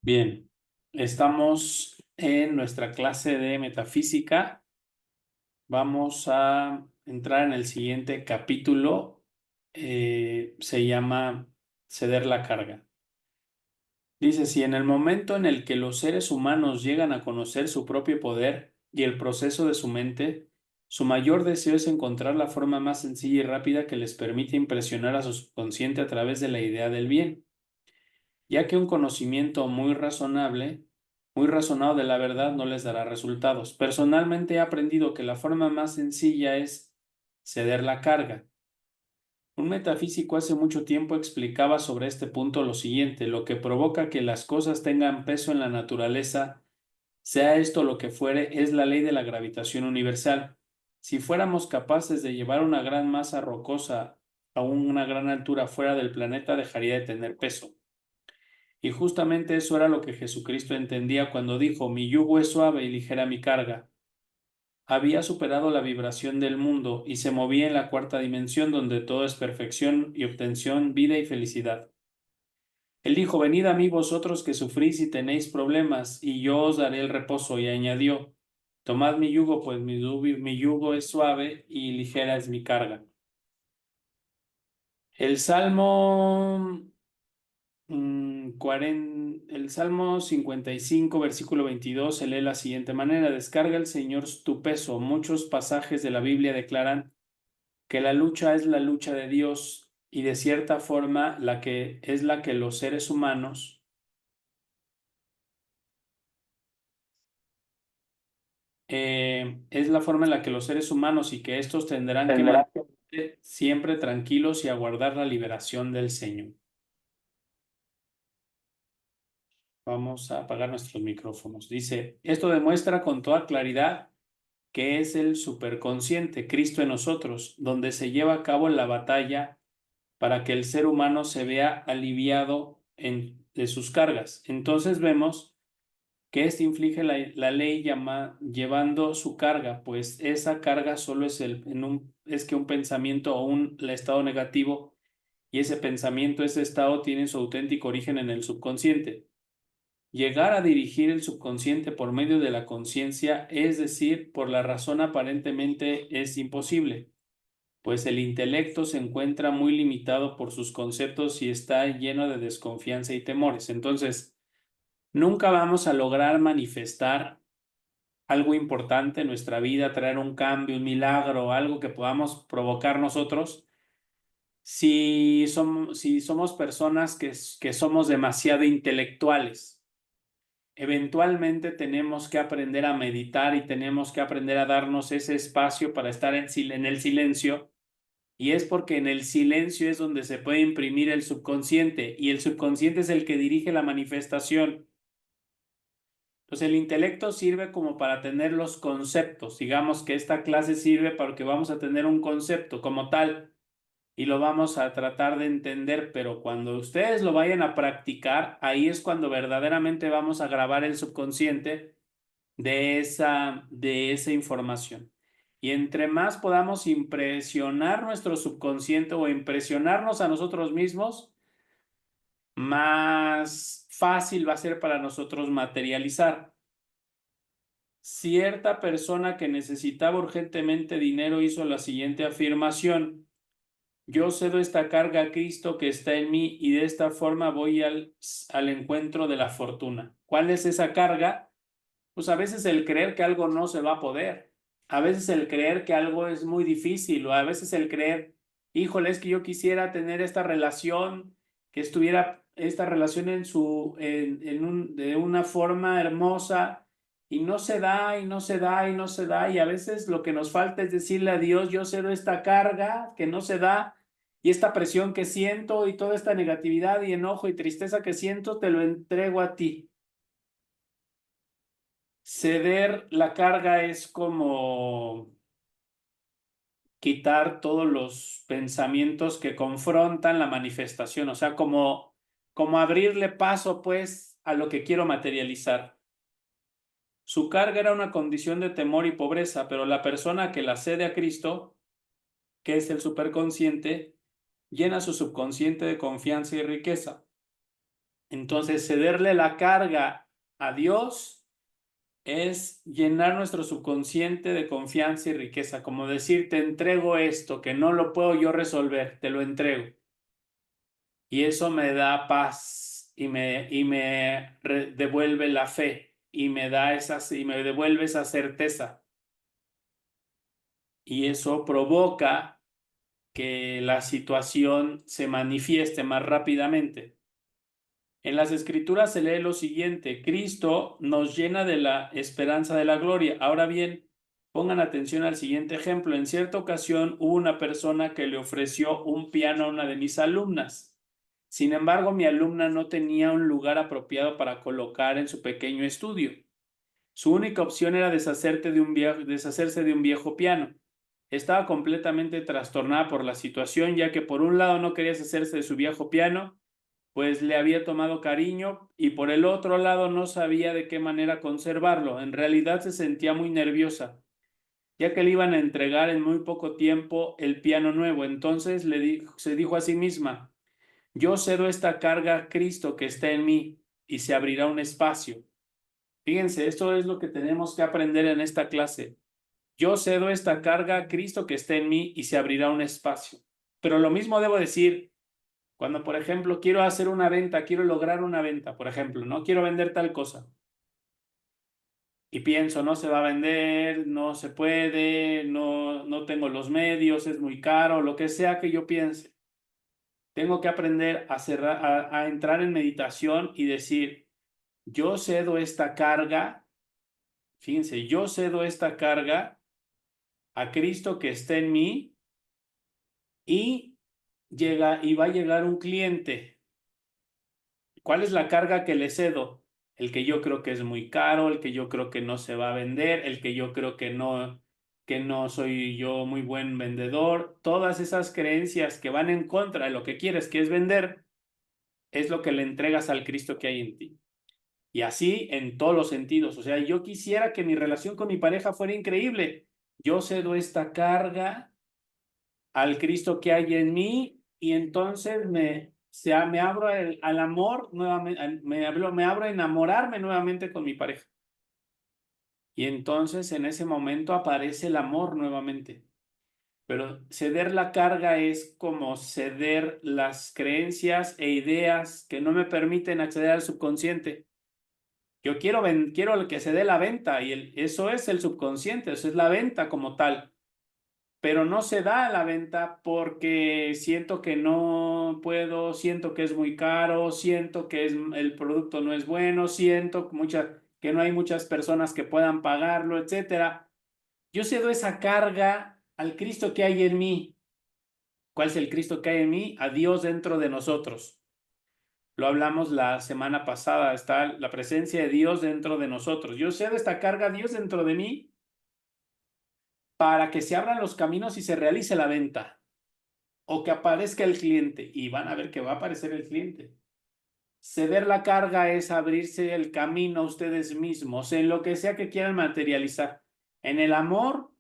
Bien, estamos en nuestra clase de metafísica. Vamos a entrar en el siguiente capítulo. Se llama Ceder la carga. Dice, si en el momento en el que los seres humanos llegan a conocer su propio poder y el proceso de su mente, su mayor deseo es encontrar la forma más sencilla y rápida que les permite impresionar a su subconsciente a través de la idea del bien, ya que un conocimiento muy razonado de la verdad no les dará resultados. Personalmente he aprendido que la forma más sencilla es ceder la carga. Un metafísico hace mucho tiempo explicaba sobre este punto lo siguiente: lo que provoca que las cosas tengan peso en la naturaleza, sea esto lo que fuere, es la ley de la gravitación universal. Si fuéramos capaces de llevar una gran masa rocosa a una gran altura fuera del planeta, dejaría de tener peso. Y justamente eso era lo que Jesucristo entendía cuando dijo: mi yugo es suave y ligera mi carga. Había superado la vibración del mundo y se movía en la cuarta dimensión, donde todo es perfección y obtención, vida y felicidad. Él dijo: venid a mí vosotros que sufrís y tenéis problemas, y yo os daré el reposo. Y añadió: tomad mi yugo, pues mi yugo es suave y ligera es mi carga. El Salmo el Salmo 55, versículo 22, se lee de la siguiente manera: descarga el Señor tu peso. Muchos pasajes de la Biblia declaran que la lucha es la lucha de Dios, y de cierta forma la que los seres humanos es la forma en la que los seres humanos y que estos tendrán que Tendrá. mantenerse siempre tranquilos y aguardar la liberación del Señor. Vamos a apagar nuestros micrófonos. Dice, esto demuestra con toda claridad que es el superconsciente, Cristo en nosotros, donde se lleva a cabo la batalla para que el ser humano se vea aliviado de sus cargas. Entonces vemos que éste inflige la ley llevando su carga, pues esa carga solo es que un pensamiento o un estado negativo, y ese pensamiento, ese estado tiene su auténtico origen en el subconsciente. Llegar a dirigir el subconsciente por medio de la conciencia, es decir, por la razón, aparentemente es imposible, pues el intelecto se encuentra muy limitado por sus conceptos y está lleno de desconfianza y temores. Entonces, nunca vamos a lograr manifestar algo importante en nuestra vida, traer un cambio, un milagro, algo que podamos provocar nosotros, si somos personas que somos demasiado intelectuales. Eventualmente tenemos que aprender a meditar y tenemos que aprender a darnos ese espacio para estar en el silencio. Y es porque en el silencio es donde se puede imprimir el subconsciente, y el subconsciente es el que dirige la manifestación. Entonces el intelecto sirve como para tener los conceptos. Digamos que esta clase sirve porque vamos a tener un concepto como tal y lo vamos a tratar de entender, pero cuando ustedes lo vayan a practicar, ahí es cuando verdaderamente vamos a grabar el subconsciente de esa información. Y entre más podamos impresionar nuestro subconsciente o impresionarnos a nosotros mismos, más fácil va a ser para nosotros materializar. Cierta persona que necesitaba urgentemente dinero hizo la siguiente afirmación: yo cedo esta carga a Cristo que está en mí, y de esta forma voy al encuentro de la fortuna. ¿Cuál es esa carga? Pues a veces el creer que algo no se va a poder, a veces el creer que algo es muy difícil, o a veces el creer, híjole, es que yo quisiera tener esta relación, que estuviera esta relación de una forma hermosa, y no se da, y no se da, y no se da, y a veces lo que nos falta es decirle a Dios: yo cedo esta carga que no se da, y esta presión que siento, y toda esta negatividad y enojo y tristeza que siento, te lo entrego a ti. Ceder la carga es como quitar todos los pensamientos que confrontan la manifestación, o sea, como abrirle paso, pues, a lo que quiero materializar. Su carga era una condición de temor y pobreza, pero la persona que la cede a Cristo, que es el superconsciente, llena su subconsciente de confianza y riqueza. Entonces, cederle la carga a Dios es llenar nuestro subconsciente de confianza y riqueza, como decir, te entrego esto, que no lo puedo yo resolver, te lo entrego. Y eso me da paz y me devuelve la fe y me devuelve esa certeza. Y eso provoca que la situación se manifieste más rápidamente. En las Escrituras se lee lo siguiente: Cristo nos llena de la esperanza de la gloria. Ahora bien, pongan atención al siguiente ejemplo. En cierta ocasión hubo una persona que le ofreció un piano a una de mis alumnas. Sin embargo, mi alumna no tenía un lugar apropiado para colocar en su pequeño estudio. Su única opción era deshacerse de un viejo piano. Estaba completamente trastornada por la situación, ya que por un lado no quería deshacerse de su viejo piano, pues le había tomado cariño, y por el otro lado no sabía de qué manera conservarlo. En realidad se sentía muy nerviosa, ya que le iban a entregar en muy poco tiempo el piano nuevo. Entonces se dijo a sí misma: yo cedo esta carga a Cristo que está en mí, y se abrirá un espacio. Fíjense, esto es lo que tenemos que aprender en esta clase. Yo cedo esta carga a Cristo que está en mí, y se abrirá un espacio. Pero lo mismo debo decir cuando, por ejemplo, quiero hacer una venta, quiero lograr una venta, por ejemplo, no quiero vender tal cosa. Y pienso, no se va a vender, no se puede, no tengo los medios, es muy caro, lo que sea que yo piense. Tengo que aprender a entrar en meditación y decir, yo cedo esta carga, fíjense, yo cedo esta carga a Cristo que está en mí, y va a llegar un cliente. ¿Cuál es la carga que le cedo? El que yo creo que es muy caro, el que yo creo que no se va a vender, el que yo creo que no soy yo muy buen vendedor. Todas esas creencias que van en contra de lo que quieres, que es vender, es lo que le entregas al Cristo que hay en ti. Y así en todos los sentidos. O sea, yo quisiera que mi relación con mi pareja fuera increíble. Yo cedo esta carga al Cristo que hay en mí, y entonces me abro al amor nuevamente, me abro a enamorarme nuevamente con mi pareja. Y entonces en ese momento aparece el amor nuevamente. Pero ceder la carga es como ceder las creencias e ideas que no me permiten acceder al subconsciente. Yo quiero que se dé la venta, y eso es el subconsciente, eso es la venta como tal. Pero no se da a la venta porque siento que no puedo, siento que es muy caro, siento que el producto no es bueno, siento que no hay muchas personas que puedan pagarlo, etcétera. Yo cedo esa carga al Cristo que hay en mí. ¿Cuál es el Cristo que hay en mí? A Dios dentro de nosotros. Lo hablamos la semana pasada, está la presencia de Dios dentro de nosotros. Yo cedo esta carga a Dios dentro de mí para que se abran los caminos y se realice la venta, o que aparezca el cliente, y van a ver que va a aparecer el cliente. Ceder la carga es abrirse el camino a ustedes mismos en lo que sea que quieran materializar. En el amor,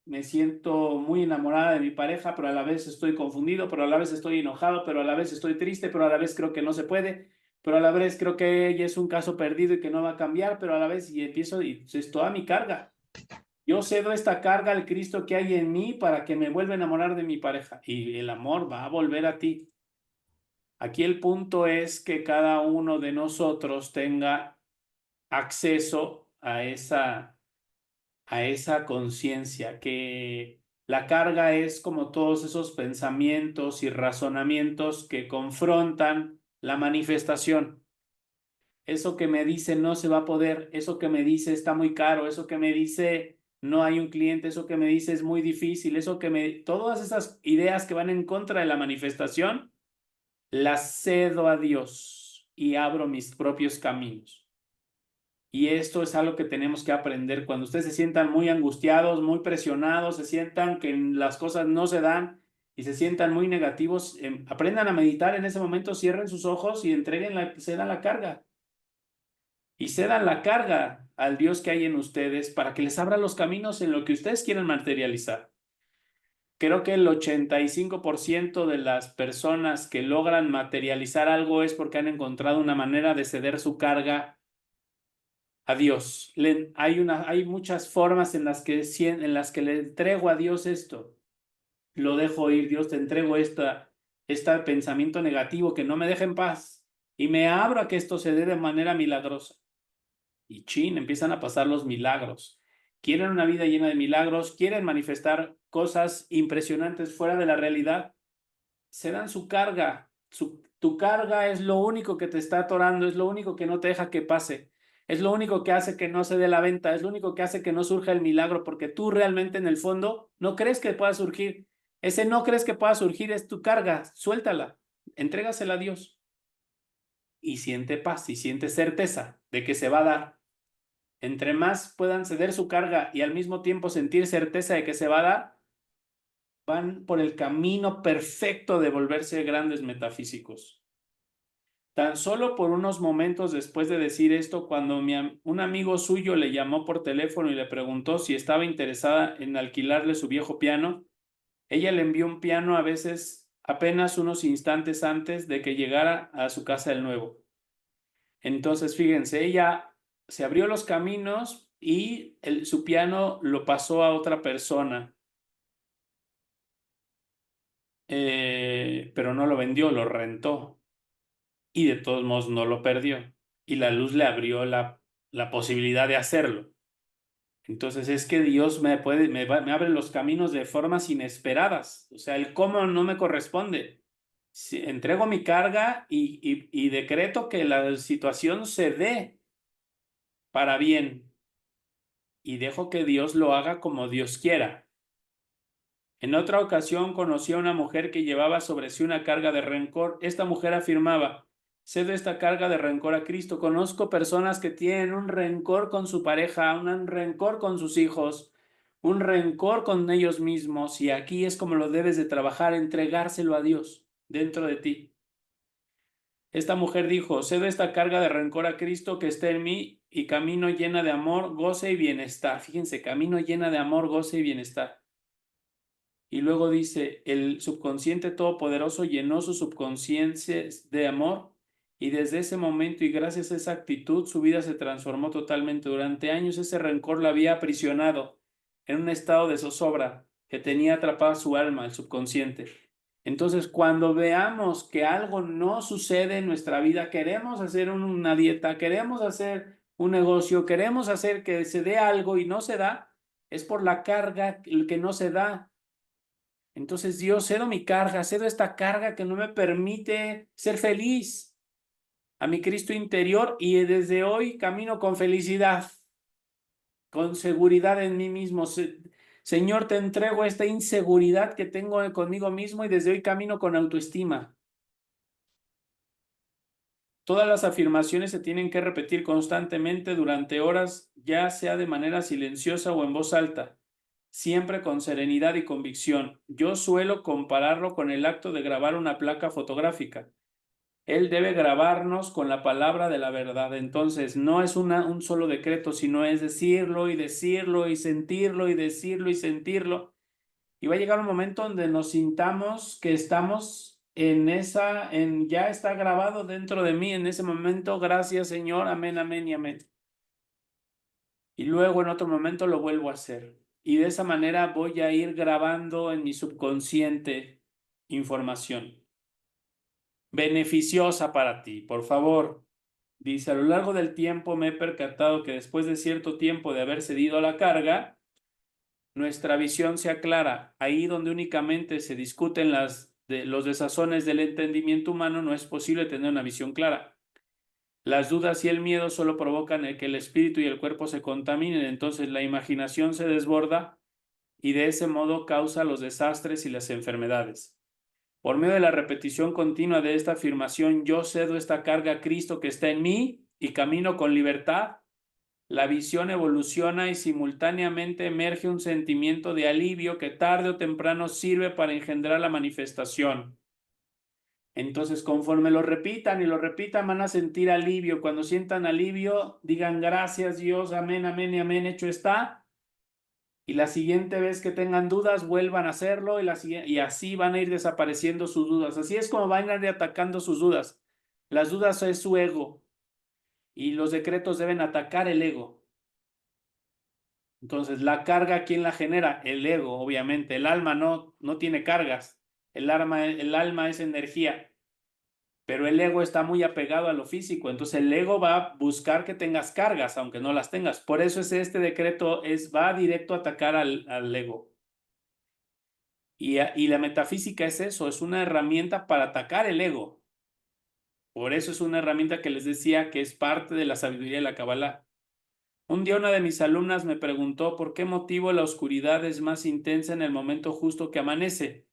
me siento muy enamorada de mi pareja, pero a la vez estoy confundido, pero a la vez estoy enojado, pero a la vez estoy triste, pero a la vez creo que no se puede, pero a la vez creo que ella es un caso perdido y que no va a cambiar, pero a la vez, y empiezo, y es toda mi carga. Yo cedo esta carga al Cristo que hay en mí para que me vuelva a enamorar de mi pareja, y el amor va a volver a ti. Aquí el punto es que cada uno de nosotros tenga acceso a esa conciencia, que la carga es como todos esos pensamientos y razonamientos que confrontan la manifestación. Eso que me dice no se va a poder, eso que me dice está muy caro, eso que me dice no hay un cliente, eso que me dice es muy difícil, todas esas ideas que van en contra de la manifestación, las cedo a Dios y abro mis propios caminos. Y esto es algo que tenemos que aprender. Cuando ustedes se sientan muy angustiados, muy presionados, se sientan que las cosas no se dan y se sientan muy negativos, aprendan a meditar en ese momento, cierren sus ojos y cedan la carga. Y cedan la carga al Dios que hay en ustedes para que les abra los caminos en lo que ustedes quieren materializar. Creo que el 85% de las personas que logran materializar algo es porque han encontrado una manera de ceder su carga a Dios. Hay muchas formas en las que le entrego a Dios esto. Lo dejo ir, Dios, te entrego este pensamiento negativo que no me deja en paz y me abro a que esto se dé de manera milagrosa. Y empiezan a pasar los milagros. Quieren una vida llena de milagros, quieren manifestar cosas impresionantes fuera de la realidad, se dan su carga. Tu carga es lo único que te está atorando, es lo único que no te deja que pase, es lo único que hace que no se dé la venta, es lo único que hace que no surja el milagro, porque tú realmente en el fondo no crees que pueda surgir. Ese no crees que pueda surgir es tu carga, suéltala, entrégasela a Dios y siente paz y siente certeza de que se va a dar. Entre más puedan ceder su carga y al mismo tiempo sentir certeza de que se va a dar, van por el camino perfecto de volverse grandes metafísicos. Tan solo por unos momentos después de decir esto, cuando un amigo suyo le llamó por teléfono y le preguntó si estaba interesada en alquilarle su viejo piano, ella le envió un piano a veces apenas unos instantes antes de que llegara a su casa el nuevo. Entonces, fíjense, ella se abrió los caminos y su piano lo pasó a otra persona. Pero no lo vendió, lo rentó y de todos modos no lo perdió. Y la luz le abrió la posibilidad de hacerlo. Entonces es que Dios me abre los caminos de formas inesperadas. O sea, el cómo no me corresponde. Entrego mi carga y decreto que la situación se dé para bien y dejo que Dios lo haga como Dios quiera. En otra ocasión conocí a una mujer que llevaba sobre sí una carga de rencor. Esta mujer afirmaba: cedo esta carga de rencor a Cristo. Conozco personas que tienen un rencor con su pareja, un rencor con sus hijos, un rencor con ellos mismos, y aquí es como lo debes de trabajar, entregárselo a Dios dentro de ti. Esta mujer dijo: cedo esta carga de rencor a Cristo que está en mí y camino llena de amor, goce y bienestar. Fíjense, camino llena de amor, goce y bienestar. Y luego dice: el subconsciente todopoderoso llenó su subconsciencia de amor y desde ese momento y gracias a esa actitud su vida se transformó totalmente. Durante años ese rencor la había aprisionado en un estado de zozobra que tenía atrapada su alma, el subconsciente. Entonces, cuando veamos que algo no sucede en nuestra vida, queremos hacer una dieta, queremos hacer un negocio, queremos hacer que se dé algo y no se da, es por la carga que no se da. Entonces, Dios, cedo mi carga, cedo esta carga que no me permite ser feliz a mi Cristo interior y desde hoy camino con felicidad, con seguridad en mí mismo. Señor, te entrego esta inseguridad que tengo conmigo mismo y desde hoy camino con autoestima. Todas las afirmaciones se tienen que repetir constantemente durante horas, ya sea de manera silenciosa o en voz alta, siempre con serenidad y convicción. Yo suelo compararlo con el acto de grabar una placa fotográfica. Él debe grabarnos con la palabra de la verdad. Entonces, no es un solo decreto, sino es decirlo y decirlo y sentirlo y decirlo y sentirlo. Y va a llegar un momento donde nos sintamos que estamos ya está grabado dentro de mí en ese momento. Gracias, Señor. Amén, amén y amén. Y luego en otro momento lo vuelvo a hacer. Y de esa manera voy a ir grabando en mi subconsciente información beneficiosa para ti. Por favor, dice: a lo largo del tiempo me he percatado que después de cierto tiempo de haber cedido a la carga, nuestra visión se aclara. Ahí donde únicamente se discuten los desazones del entendimiento humano, no es posible tener una visión clara. Las dudas y el miedo solo provocan que el espíritu y el cuerpo se contaminen, entonces la imaginación se desborda y de ese modo causa los desastres y las enfermedades. Por medio de la repetición continua de esta afirmación, yo cedo esta carga a Cristo que está en mí y camino con libertad, la visión evoluciona y simultáneamente emerge un sentimiento de alivio que tarde o temprano sirve para engendrar la manifestación. Entonces, conforme lo repitan y lo repitan, van a sentir alivio. Cuando sientan alivio, digan: gracias, Dios, amén, amén y amén, hecho está. Y la siguiente vez que tengan dudas, vuelvan a hacerlo y así van a ir desapareciendo sus dudas. Así es como van a ir atacando sus dudas. Las dudas es su ego y los decretos deben atacar el ego. Entonces, la carga, ¿quién la genera? El ego, obviamente. El alma no tiene cargas. El alma es energía, pero el ego está muy apegado a lo físico. Entonces, el ego va a buscar que tengas cargas, aunque no las tengas. Por eso este decreto va directo a atacar al ego. Y la metafísica es eso, es una herramienta para atacar el ego. Por eso es una herramienta que les decía que es parte de la sabiduría de la Kabbalah. Un día una de mis alumnas me preguntó por qué motivo la oscuridad es más intensa en el momento justo que amanece.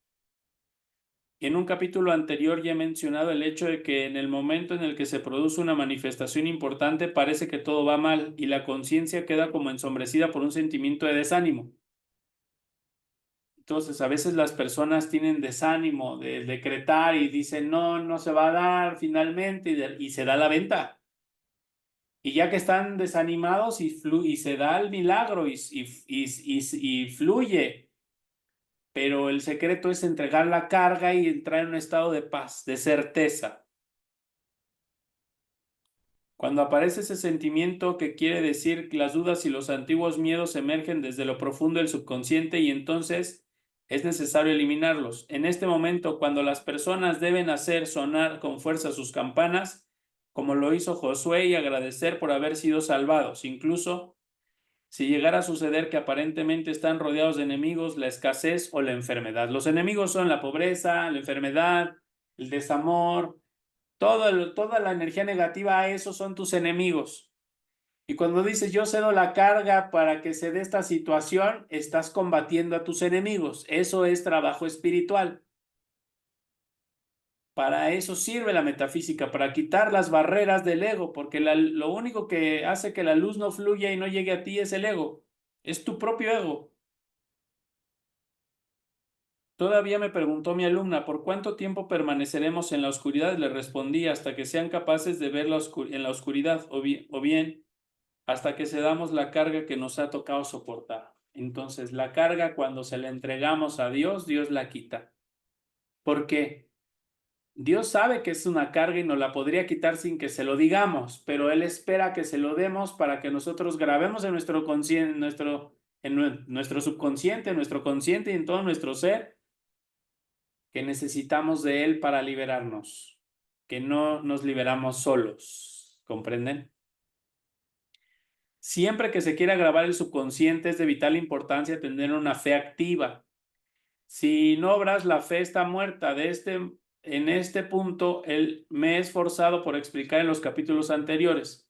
En un capítulo anterior ya he mencionado el hecho de que en el momento en el que se produce una manifestación importante parece que todo va mal y la conciencia queda como ensombrecida por un sentimiento de desánimo. Entonces, a veces las personas tienen desánimo de decretar y dicen, no se va a dar finalmente y se da la venta. Y ya que están desanimados y se da el milagro y fluye, pero el secreto es entregar la carga y entrar en un estado de paz, de certeza. Cuando aparece ese sentimiento que quiere decir que las dudas y los antiguos miedos emergen desde lo profundo del subconsciente y entonces es necesario eliminarlos. En este momento, cuando las personas deben hacer sonar con fuerza sus campanas, como lo hizo Josué, y agradecer por haber sido salvados, incluso si llegara a suceder que aparentemente están rodeados de enemigos, la escasez o la enfermedad. Los enemigos son la pobreza, la enfermedad, el desamor, toda la energía negativa, esos son tus enemigos. Y cuando dices yo cedo la carga para que se dé esta situación, estás combatiendo a tus enemigos. Eso es trabajo espiritual. Para eso sirve la metafísica, para quitar las barreras del ego, porque lo único que hace que la luz no fluya y no llegue a ti es el ego. Es tu propio ego. Todavía me preguntó mi alumna, ¿por cuánto tiempo permaneceremos en la oscuridad? Le respondí, hasta que sean capaces de ver en la oscuridad, o bien hasta que cedamos la carga que nos ha tocado soportar. Entonces, la carga cuando se la entregamos a Dios, Dios la quita. ¿Por qué? Dios sabe que es una carga y nos la podría quitar sin que se lo digamos, pero Él espera que se lo demos para que nosotros grabemos en nuestro consciente, en nuestro subconsciente, en nuestro consciente y en todo nuestro ser que necesitamos de Él para liberarnos, que no nos liberamos solos. ¿Comprenden? Siempre que se quiera grabar el subconsciente es de vital importancia tener una fe activa. Si no obras, la fe está muerta. En este punto me he esforzado por explicar en los capítulos anteriores.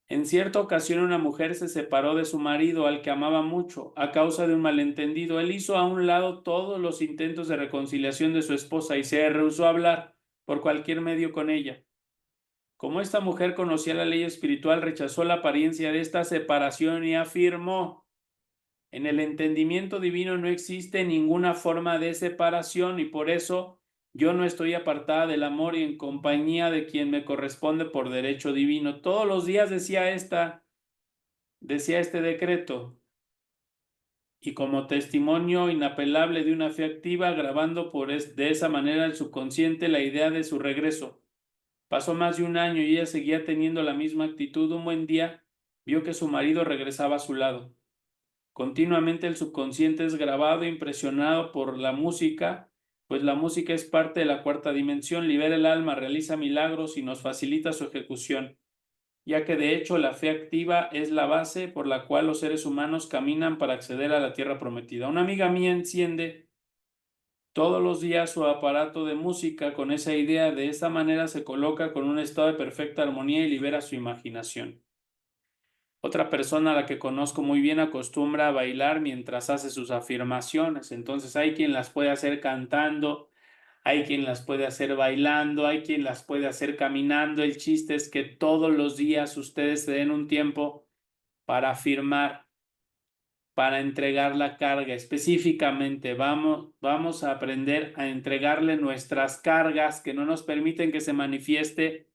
En cierta ocasión una mujer se separó de su marido, al que amaba mucho, a causa de un malentendido. Él hizo a un lado todos los intentos de reconciliación de su esposa y se rehusó a hablar por cualquier medio con ella. Como esta mujer conocía la ley espiritual, rechazó la apariencia de esta separación y afirmó: en el entendimiento divino no existe ninguna forma de separación y por eso yo no estoy apartada del amor y en compañía de quien me corresponde por derecho divino. Todos los días decía este decreto, y como testimonio inapelable de una fe activa, grabando de esa manera el subconsciente la idea de su regreso. Pasó más de un año y ella seguía teniendo la misma actitud. Un buen día vio que su marido regresaba a su lado. Continuamente el subconsciente es grabado e impresionado por la música, pues la música es parte de la cuarta dimensión, libera el alma, realiza milagros y nos facilita su ejecución, ya que de hecho la fe activa es la base por la cual los seres humanos caminan para acceder a la tierra prometida. Una amiga mía enciende todos los días su aparato de música con esa idea. De esta manera se coloca con un estado de perfecta armonía y libera su imaginación. Otra persona a la que conozco muy bien acostumbra a bailar mientras hace sus afirmaciones. Entonces hay quien las puede hacer cantando, hay quien las puede hacer bailando, hay quien las puede hacer caminando. El chiste es que todos los días ustedes se den un tiempo para afirmar, para entregar la carga. Específicamente vamos a aprender a entregarle nuestras cargas que no nos permiten que se manifieste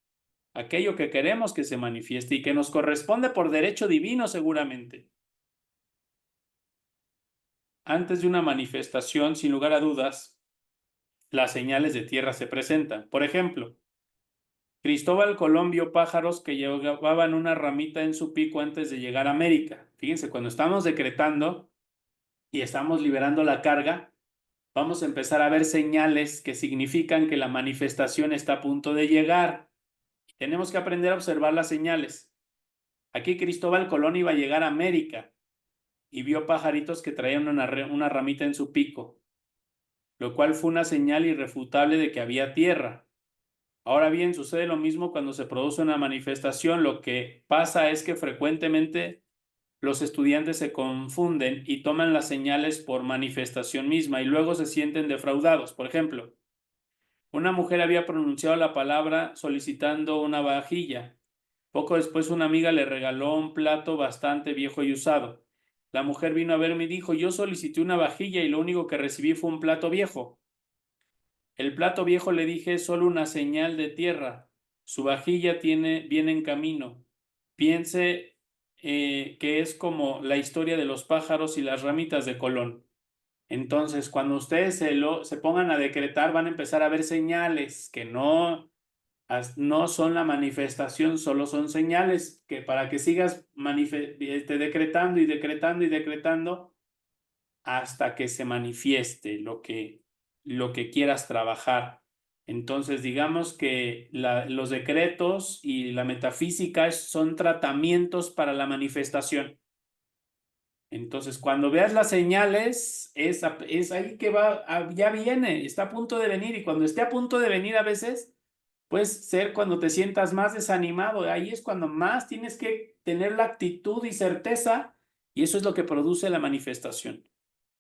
aquello que queremos que se manifieste y que nos corresponde por derecho divino seguramente. Antes de una manifestación, sin lugar a dudas, las señales de tierra se presentan. Por ejemplo, Cristóbal Colón vio pájaros que llevaban una ramita en su pico antes de llegar a América. Fíjense, cuando estamos decretando y estamos liberando la carga, vamos a empezar a ver señales que significan que la manifestación está a punto de llegar. Tenemos que aprender a observar las señales. Aquí Cristóbal Colón iba a llegar a América y vio pajaritos que traían una ramita en su pico, lo cual fue una señal irrefutable de que había tierra. Ahora bien, sucede lo mismo cuando se produce una manifestación. Lo que pasa es que frecuentemente los estudiantes se confunden y toman las señales por manifestación misma y luego se sienten defraudados. Por ejemplo, una mujer había pronunciado la palabra solicitando una vajilla. Poco después una amiga le regaló un plato bastante viejo y usado. La mujer vino a verme y dijo: yo solicité una vajilla y lo único que recibí fue un plato viejo. El plato viejo, le dije, es solo una señal de tierra. Su vajilla viene en camino. Piense que es como la historia de los pájaros y las ramitas de Colón. Entonces, cuando ustedes se pongan a decretar, van a empezar a ver señales que no son la manifestación, solo son señales que para que sigas decretando y decretando y decretando hasta que se manifieste lo que quieras trabajar. Entonces, digamos que los decretos y la metafísica son tratamientos para la manifestación. Entonces, cuando veas las señales, es ahí que ya viene, está a punto de venir, y cuando esté a punto de venir a veces, puede ser cuando te sientas más desanimado, ahí es cuando más tienes que tener la actitud y certeza, y eso es lo que produce la manifestación.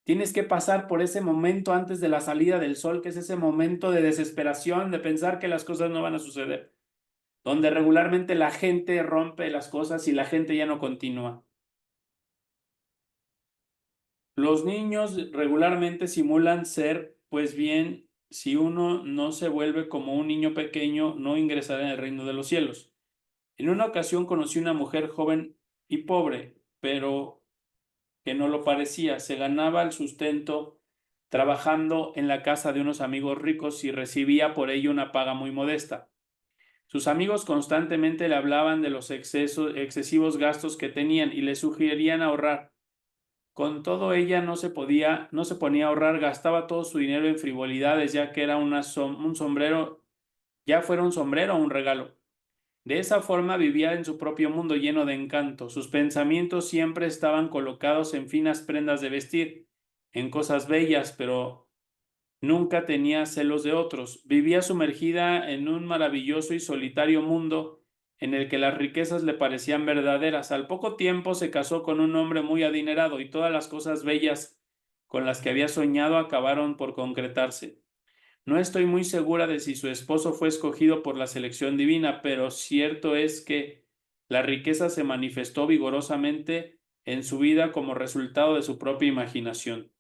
Tienes que pasar por ese momento antes de la salida del sol, que es ese momento de desesperación, de pensar que las cosas no van a suceder, donde regularmente la gente rompe las cosas y la gente ya no continúa. Los niños regularmente simulan ser, pues bien, si uno no se vuelve como un niño pequeño, no ingresará en el reino de los cielos. En una ocasión conocí una mujer joven y pobre, pero que no lo parecía. Se ganaba el sustento trabajando en la casa de unos amigos ricos y recibía por ello una paga muy modesta. Sus amigos constantemente le hablaban de los excesivos gastos que tenían y le sugerían ahorrar. Con todo, ella no se ponía a ahorrar, gastaba todo su dinero en frivolidades, ya que era un sombrero, ya fuera un sombrero o un regalo. De esa forma vivía en su propio mundo lleno de encanto. Sus pensamientos siempre estaban colocados en finas prendas de vestir, en cosas bellas, pero nunca tenía celos de otros. Vivía sumergida en un maravilloso y solitario mundo en el que las riquezas le parecían verdaderas. Al poco tiempo se casó con un hombre muy adinerado y todas las cosas bellas con las que había soñado acabaron por concretarse. No estoy muy segura de si su esposo fue escogido por la selección divina, pero cierto es que la riqueza se manifestó vigorosamente en su vida como resultado de su propia imaginación,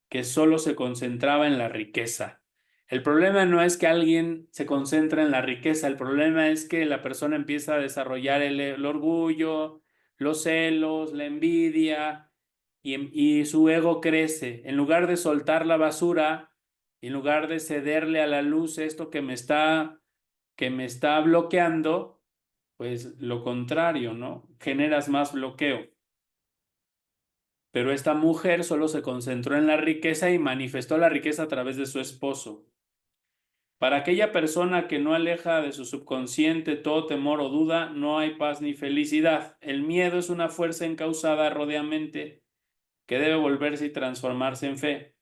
que solo se concentraba en la riqueza. El problema no es que alguien se concentre en la riqueza, el problema es que la persona empieza a desarrollar el orgullo, los celos, la envidia, y su ego crece. En lugar de soltar la basura, en lugar de cederle a la luz esto que me está bloqueando, pues lo contrario, ¿no? Generas más bloqueo. Pero esta mujer solo se concentró en la riqueza y manifestó la riqueza a través de su esposo. Para aquella persona que no aleja de su subconsciente todo temor o duda, no hay paz ni felicidad. El miedo es una fuerza encauzada rodeamente que debe volverse y transformarse en fe.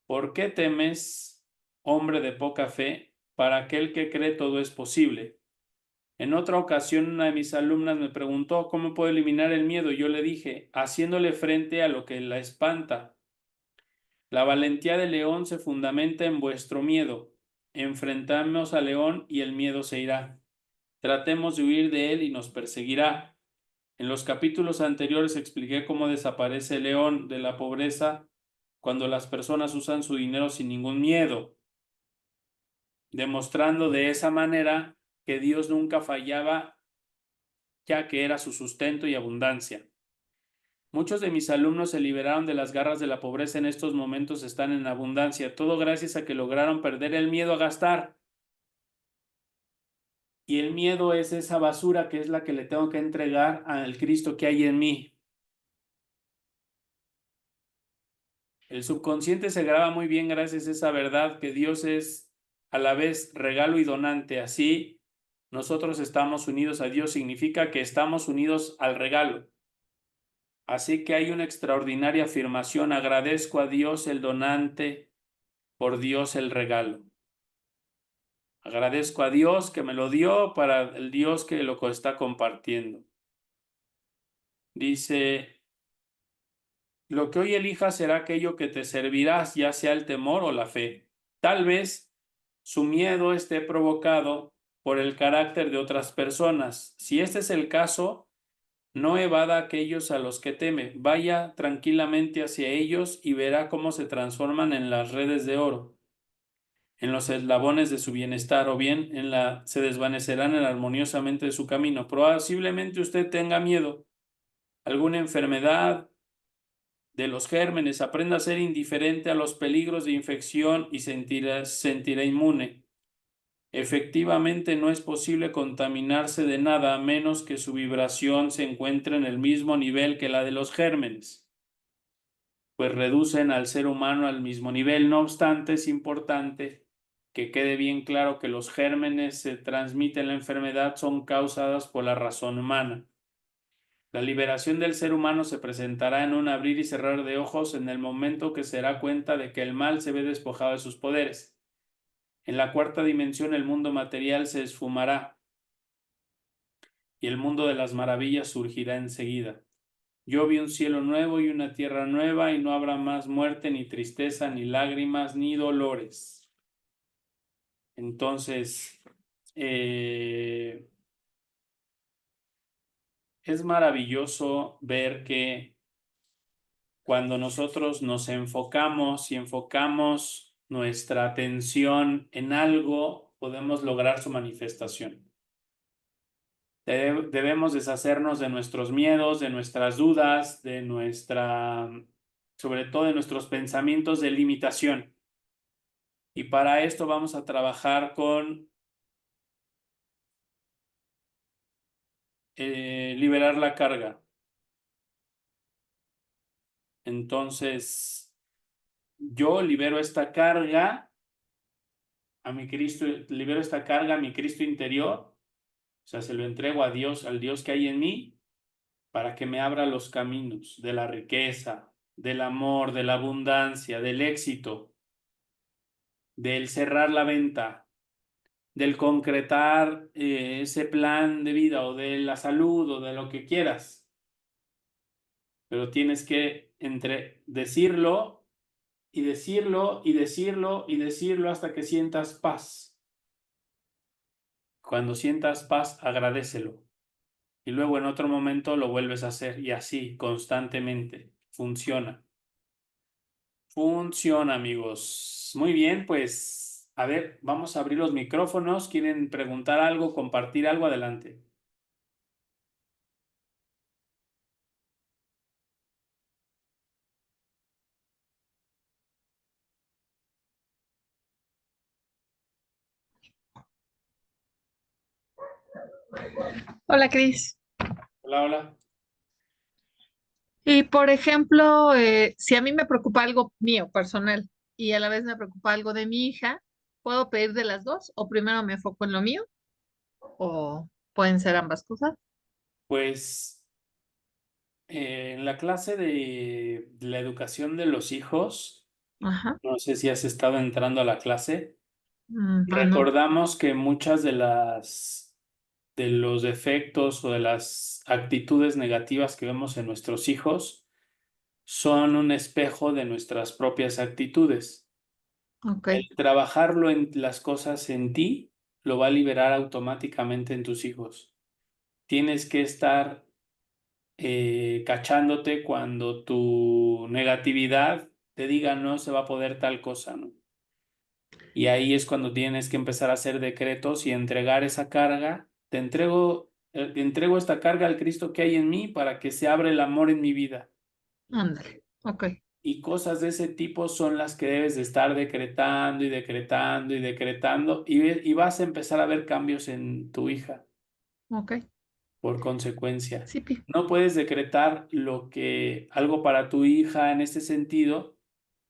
¿Por qué temes, hombre de poca fe? Para aquel que cree todo es posible. En otra ocasión, una de mis alumnas me preguntó cómo puedo eliminar el miedo. Yo le dije, haciéndole frente a lo que la espanta. La valentía del león se fundamenta en vuestro miedo. Enfrentamos al león y el miedo se irá. Tratemos de huir de él y nos perseguirá. En los capítulos anteriores expliqué cómo desaparece el león de la pobreza cuando las personas usan su dinero sin ningún miedo, demostrando de esa manera que Dios nunca fallaba, ya que era su sustento y abundancia. Muchos de mis alumnos se liberaron de las garras de la pobreza, en estos momentos están en abundancia, todo gracias a que lograron perder el miedo a gastar. Y el miedo es esa basura que es la que le tengo que entregar al Cristo que hay en mí. El subconsciente se graba muy bien gracias a esa verdad que Dios es a la vez regalo y donante. Así, nosotros estamos unidos a Dios, significa que estamos unidos al regalo. Así que hay una extraordinaria afirmación: agradezco a Dios el donante, por Dios el regalo. Agradezco a Dios que me lo dio para el Dios que lo está compartiendo. Dice: lo que hoy elijas será aquello que te servirás, ya sea el temor o la fe. Tal vez su miedo esté provocado por el carácter de otras personas. Si este es el caso, no evada a aquellos a los que teme. Vaya tranquilamente hacia ellos y verá cómo se transforman en las redes de oro, en los eslabones de su bienestar, o bien se desvanecerán armoniosamente de su camino. Posiblemente usted tenga miedo, alguna enfermedad de los gérmenes, aprenda a ser indiferente a los peligros de infección y sentirá inmune. Efectivamente, no es posible contaminarse de nada a menos que su vibración se encuentre en el mismo nivel que la de los gérmenes, pues reducen al ser humano al mismo nivel. No obstante, es importante que quede bien claro que los gérmenes se transmiten la enfermedad son causadas por la razón humana. La liberación del ser humano se presentará en un abrir y cerrar de ojos en el momento que se dará cuenta de que el mal se ve despojado de sus poderes. En la cuarta dimensión el mundo material se esfumará y el mundo de las maravillas surgirá enseguida. Yo vi un cielo nuevo y una tierra nueva, y no habrá más muerte, ni tristeza, ni lágrimas, ni dolores. Entonces, es maravilloso ver que cuando nosotros nos enfocamos y enfocamos nuestra atención en algo, podemos lograr su manifestación. Debemos deshacernos de nuestros miedos, de nuestras dudas, sobre todo de nuestros pensamientos de limitación. Y para esto vamos a trabajar con liberar la carga. Entonces, yo libero esta carga a mi Cristo, libero esta carga a mi Cristo interior, o sea, se lo entrego a Dios, al Dios que hay en mí, para que me abra los caminos de la riqueza, del amor, de la abundancia, del éxito, del cerrar la venta, del concretar ese plan de vida, o de la salud, o de lo que quieras. Pero tienes que decirlo y decirlo y decirlo y decirlo hasta que sientas paz. Cuando sientas paz, agradécelo. Y luego en otro momento lo vuelves a hacer, y así constantemente. Funciona. Funciona, amigos. Muy bien, pues a ver, vamos a abrir los micrófonos. ¿Quieren preguntar algo, compartir algo? Adelante. Hola, Cris. Hola, hola. Y por ejemplo, si a mí me preocupa algo mío, personal, y a la vez me preocupa algo de mi hija, ¿puedo pedir de las dos? ¿O primero me enfoco en lo mío? ¿O pueden ser ambas cosas? Pues en la clase de la educación de los hijos, Ajá. no sé si has estado entrando a la clase, Pues no. recordamos que muchas de los defectos o de las actitudes negativas que vemos en nuestros hijos son un espejo de nuestras propias actitudes. Ok. El trabajarlo en las cosas en ti lo va a liberar automáticamente en tus hijos. Tienes que estar cachándote cuando tu negatividad te diga no se va a poder tal cosa, ¿no? Y ahí es cuando tienes que empezar a hacer decretos y entregar esa carga. Te entrego esta carga al Cristo que hay en mí para que se abra el amor en mi vida. Ándale. Ok, Y cosas de ese tipo son las que debes de estar decretando y decretando y decretando y vas a empezar a ver cambios en tu hija ok. por consecuencia. Sí, No puedes decretar algo para tu hija en este sentido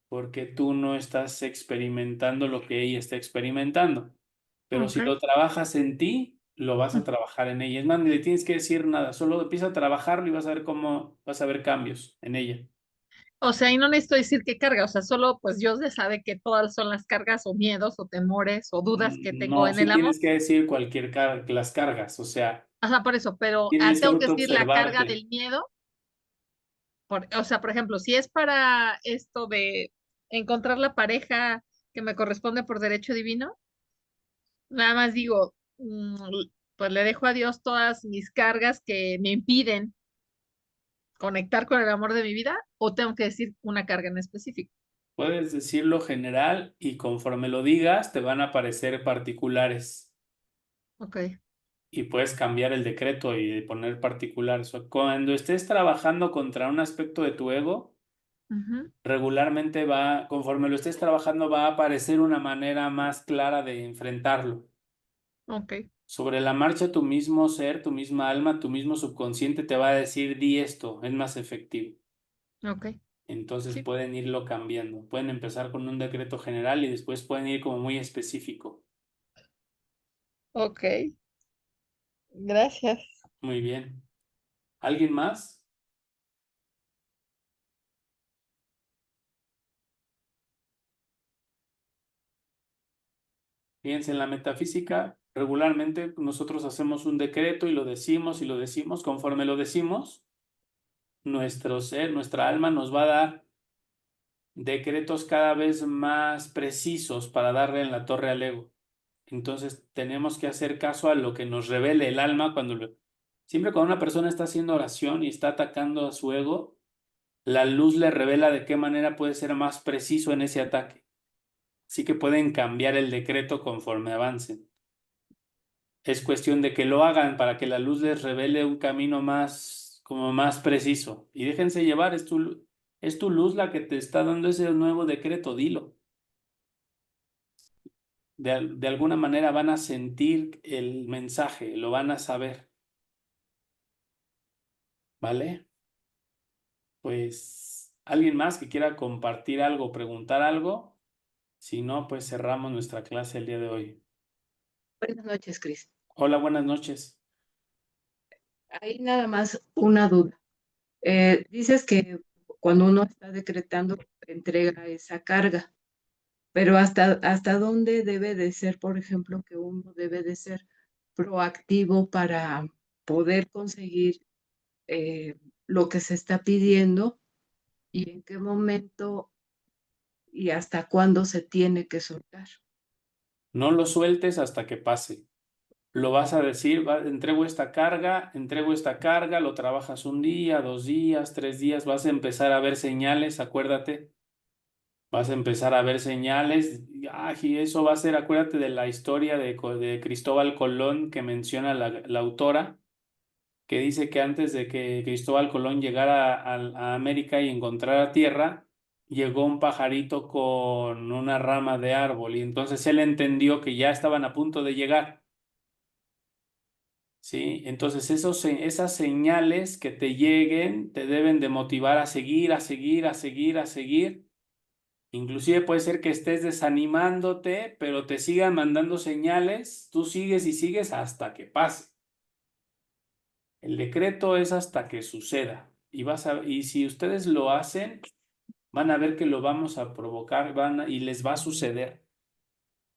porque tú no estás experimentando lo que ella está experimentando. Pero ok. si lo trabajas en ti, lo vas a trabajar en ella. Es más, ni le tienes que decir nada, solo empieza a trabajarlo y vas a ver cómo vas a ver cambios en ella. O sea, y no necesito decir qué carga, o sea, solo pues Dios le sabe que todas son las cargas o miedos o temores o dudas que tengo No, en sí el amor. tienes que decir las cargas, o sea, O sea, por eso, pero tienes que tengo que decir la carga autoobservarte. del miedo. O sea, por ejemplo, si es para esto de encontrar la pareja que me corresponde por derecho divino, nada más digo, pues le dejo a Dios todas mis cargas que me impiden conectar con el amor de mi vida, o tengo que decir una carga en específico. Puedes decirlo general y conforme lo digas te van a aparecer particulares Ok. y puedes cambiar el decreto y poner particulares. O cuando estés trabajando contra un aspecto de tu ego, Ujú. regularmente conforme lo estés trabajando, va a aparecer una manera más clara de enfrentarlo. Ok, Sobre la marcha, tu mismo ser, tu misma alma, tu mismo subconsciente te va a decir, di esto, es más efectivo. ok, Entonces sí, pueden irlo cambiando. Pueden empezar con un decreto general y después pueden ir como muy específico. ok, gracias. Muy bien. ¿Alguien más? Fíjense, en la metafísica, regularmente nosotros hacemos un decreto y lo decimos y lo decimos. Conforme lo decimos, nuestro ser, nuestra alma nos va a dar decretos cada vez más precisos para darle en la torre al ego. Entonces tenemos que hacer caso a lo que nos revele el alma siempre cuando una persona está haciendo oración y está atacando a su ego, la luz le revela de qué manera puede ser más preciso en ese ataque. Así que pueden cambiar el decreto conforme avancen. Es cuestión de que lo hagan para que la luz les revele un camino más, como más preciso. Y déjense llevar, es tu luz la que te está dando ese nuevo decreto, dilo. De alguna manera van a sentir el mensaje, lo van a saber, ¿vale? Pues, ¿alguien más que quiera compartir algo, preguntar algo? Si no, pues cerramos nuestra clase el día de hoy. Buenas noches, Cris. Hola, buenas noches. Hay nada más una duda. Dices que cuando uno está decretando, entrega esa carga, pero hasta dónde debe de ser, por ejemplo, que uno debe de ser proactivo para poder conseguir lo que se está pidiendo y en qué momento y hasta cuándo se tiene que soltar. No lo sueltes hasta que pase. Lo vas a decir, entrego esta carga, lo trabajas un día, 2 días, 3 días, vas a empezar a ver señales, acuérdate, vas a empezar a ver señales, y eso va a ser, acuérdate de la historia de Cristóbal Colón que menciona la autora, que dice que antes de que Cristóbal Colón llegara a América y encontrara tierra, llegó un pajarito con una rama de árbol y entonces él entendió que ya estaban a punto de llegar. ¿Sí? Entonces esas señales que te lleguen te deben de motivar a seguir, a seguir, a seguir, a seguir. Inclusive puede ser que estés desanimándote, pero te sigan mandando señales, tú sigues y sigues hasta que pase. El decreto es hasta que suceda. Y si ustedes lo hacen, van a ver que lo vamos a provocar, y les va a suceder.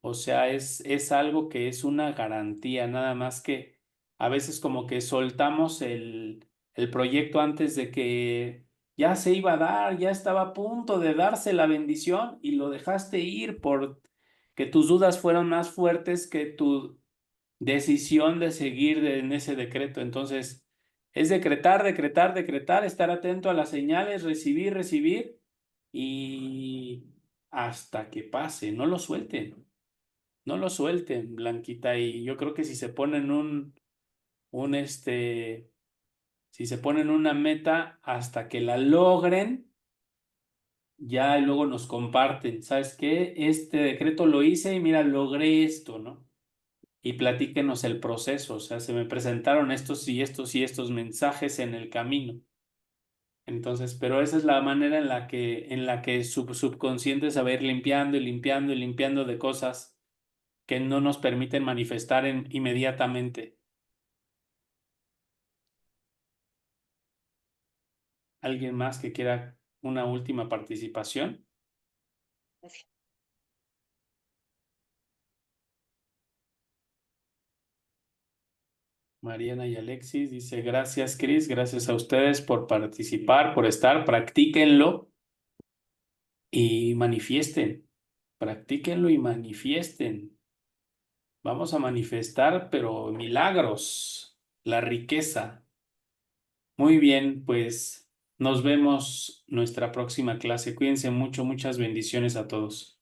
O sea, es algo que es una garantía, nada más que a veces como que soltamos el proyecto antes de que ya se iba a dar, ya estaba a punto de darse la bendición y lo dejaste ir por que tus dudas fueron más fuertes que tu decisión de seguir en ese decreto. Entonces, es decretar, decretar, decretar, estar atento a las señales, recibir, recibir y hasta que pase, no lo suelten. No lo suelten, Blanquita, y yo creo que si se ponen Si se ponen una meta hasta que la logren, ya luego nos comparten, ¿sabes qué? Este decreto lo hice y mira, logré esto, ¿no? Y platíquenos el proceso, o sea, se me presentaron estos y estos y estos mensajes en el camino. Entonces, pero esa es la manera en la que su subconsciente se va a ir limpiando y limpiando y limpiando de cosas que no nos permiten manifestar inmediatamente. ¿Alguien más que quiera una última participación? Mariana y Alexis dice, gracias, Cris, gracias a ustedes por participar, por estar, practíquenlo y manifiesten, practíquenlo y manifiesten. Vamos a manifestar, pero milagros, la riqueza. Muy bien, pues nos vemos nuestra próxima clase. Cuídense mucho, muchas bendiciones a todos.